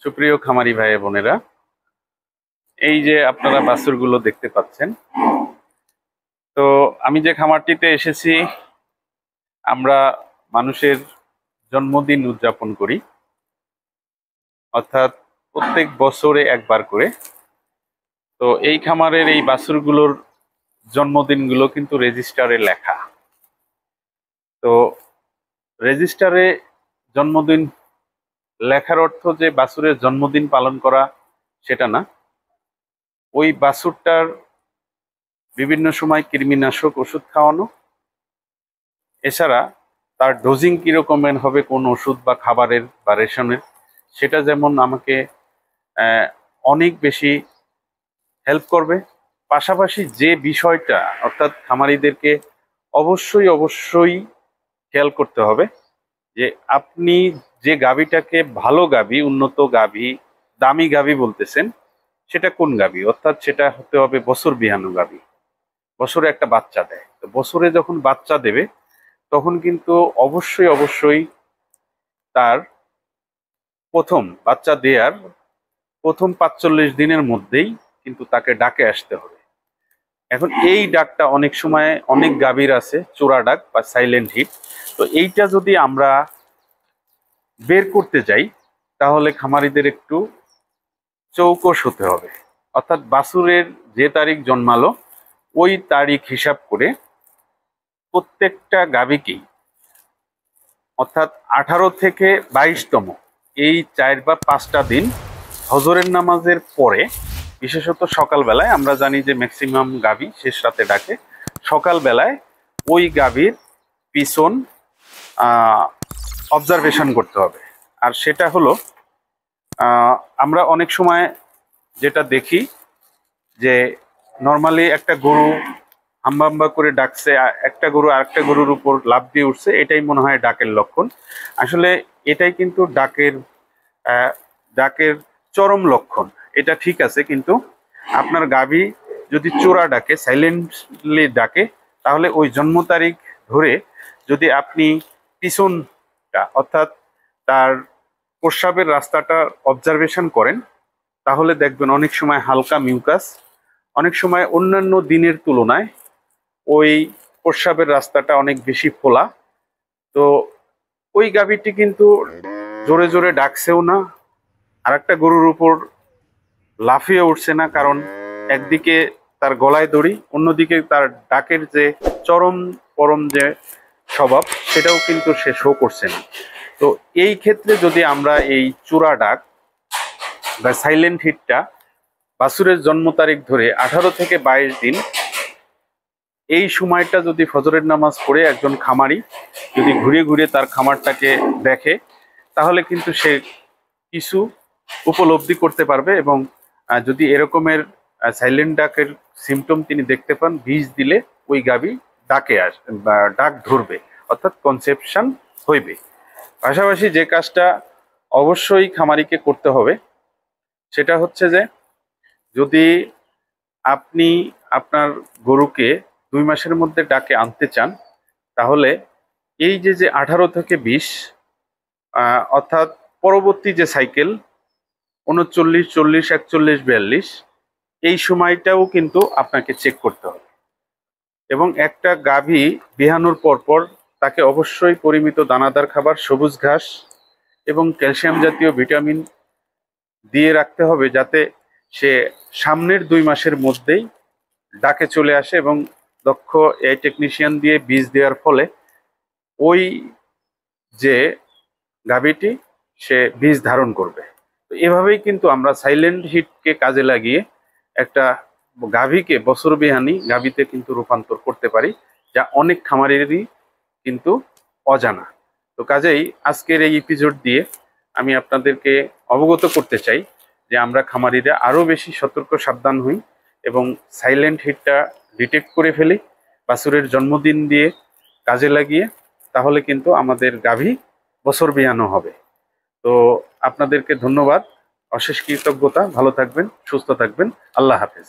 সুপ্রিয় খামারি ভাই বোনেরা, এই যে আপনারা বাছুরগুলো দেখতে পাচ্ছেন, তো আমি যে খামারটিতে এসেছি, আমরা মানুষের জন্মদিন উদযাপন করি, অর্থাৎ প্রত্যেক বছরে একবার করে। তো এই খামারের এই বাছুরগুলোর জন্মদিনগুলো কিন্তু রেজিস্টারে লেখা। তো রেজিস্টারে জন্মদিন লেখার অর্থ যে বাছুরের জন্মদিন পালন করা সেটা না। ওই বাছুরটার বিভিন্ন সময় কৃমিনাশক ওষুধ খাওয়ানো, এছাড়া তার ডোজিং কিরকমের হবে, কোন ওষুধ বা খাবারের বা রেশনের, সেটা যেমন আমাকে অনেক বেশি হেল্প করবে। পাশাপাশি যে বিষয়টা, অর্থাৎ খামারিদেরকে অবশ্যই অবশ্যই খেয়াল করতে হবে যে আপনি যে গাভীটাকে ভালো গাভী, উন্নত গাভী, দামি গাভী বলতেছেন, সেটা কোন গাভী, অর্থাৎ সেটা হতে হবে বছর বিহানো গাভী। বছরে একটা বাচ্চা দেয়, তো বছরে যখন বাচ্চা দেবে তখন কিন্তু অবশ্যই অবশ্যই তার প্রথম বাচ্চা দেওয়ার প্রথম ৪৫ দিনের মধ্যেই কিন্তু তাকে ডাকে আসতে হবে। এখন এই ডাকটা অনেক সময় অনেক গাভীর আছে চোরা ডাক বা সাইলেন্ট হিট। তো এইটা যদি আমরা বের করতে যাই তাহলে খামারিদের একটু চৌকস হতে হবে। অর্থাৎ বাছুরের যে তারিখ জন্মালো ওই তারিখ হিসাব করে প্রত্যেকটা গাভীকেই, অর্থাৎ 18 থেকে 22তম এই 4 বা 5টা দিন হজরের নামাজের পরে, বিশেষত সকালবেলায়, আমরা জানি যে ম্যাক্সিমাম গাভী শেষ রাতে ডাকে, সকালবেলায় ওই গাভীর পিছন অবজারভেশন করতে হবে। আর সেটা হলো, আমরা অনেক সময় যেটা দেখি যে নর্মালি একটা গরু হাম্বা হাম্বা করে ডাকছে, একটা গরু আরেকটা গরুর উপর লাফ দিয়ে উঠছে, এটাই মনে হয় ডাকের লক্ষণ। আসলে এটাই কিন্তু ডাকের চরম লক্ষণ। এটা ঠিক আছে, কিন্তু আপনার গাভী যদি চোরা ডাকে, সাইলেন্টলি ডাকে, তাহলে ওই জন্ম তারিখ ধরে যদি আপনি পিছনটা, অর্থাৎ তার প্রস্রাবের রাস্তাটা অবজারভেশন করেন, তাহলে দেখবেন অনেক সময় হালকা মিউকাস, অনেক সময় অন্যান্য দিনের তুলনায় ওই প্রস্রাবের রাস্তাটা অনেক বেশি ফোলা। তো ওই গাভীটি কিন্তু জোরে জোরে ডাকছেও না, আর একটা গরুর উপর লাফিয়ে উঠছে না, কারণ একদিকে তার গলায় দড়ি, অন্যদিকে তার ডাকের যে চরম পরম যে স্বভাব, সেটাও কিন্তু সে শো করছে না। তো এই ক্ষেত্রে যদি আমরা এই চূড়া ডাক বা সাইলেন্ট হিটটা বাছুরের জন্ম তারিখ ধরে 18 থেকে 22 দিন, এই সময়টা যদি ফজরের নামাজ পড়ে একজন খামারি যদি ঘুরিয়ে ঘুরিয়ে তার খামারটাকে দেখে, তাহলে কিন্তু সে কিছু উপলব্ধি করতে পারবে। এবং যদি এরকমের সাইলেন্ট ডাকের সিমটম তিনি দেখতে পান, বীজ দিলে ওই গাভী ডাকে বা ডাক ধরবে, অর্থাৎ কনসেপশন হইবে। পাশাপাশি যে কাজটা অবশ্যই খামারিকে করতে হবে সেটা হচ্ছে যে, যদি আপনি আপনার গরুকে 2 মাসের মধ্যে ডাকে আনতে চান, তাহলে এই যে 18 থেকে 20, অর্থাৎ পরবর্তী যে সাইকেল 39, 40, 41, 42, এই সময়টাও কিন্তু আপনাকে চেক করতে হবে। এবং একটা গাভী বিহানোর পরপর তাকে অবশ্যই পরিমিত দানাদার খাবার, সবুজ ঘাস এবং ক্যালসিয়াম জাতীয় ভিটামিন দিয়ে রাখতে হবে, যাতে সে সামনের 2 মাসের মধ্যেই ডাকে চলে আসে এবং দক্ষ এই টেকনিশিয়ান দিয়ে বীজ দেওয়ার ফলে ওই যে গাভীটি সে বীজ ধারণ করবে। তো এভাবেই কিন্তু আমরা সাইলেন্ট হিটকে কাজে লাগিয়ে একটা গাভীকে বছর বিহানি গাভীতে কিন্তু রূপান্তর করতে পারি, যা অনেক খামারেরই কিন্তু অজানা। তো কাজেই আজকের এই এপিসোড দিয়ে আমি আপনাদেরকে অবগত করতে চাই যে আমরা খামারিরা আরো বেশি সতর্ক সাবধান হই এবং সাইলেন্ট হিটটা ডিটেক্ট করে ফেলি বাছুরের জন্মদিন দিয়ে কাজে লাগিয়ে, তাহলে কিন্তু আমাদের গাভী বছর বিয়ানো হবে। তো আপনাদেরকে ধন্যবাদ, অশেষ কৃতজ্ঞতা। ভালো থাকবেন, সুস্থ থাকবেন। আল্লাহ হাফেজ।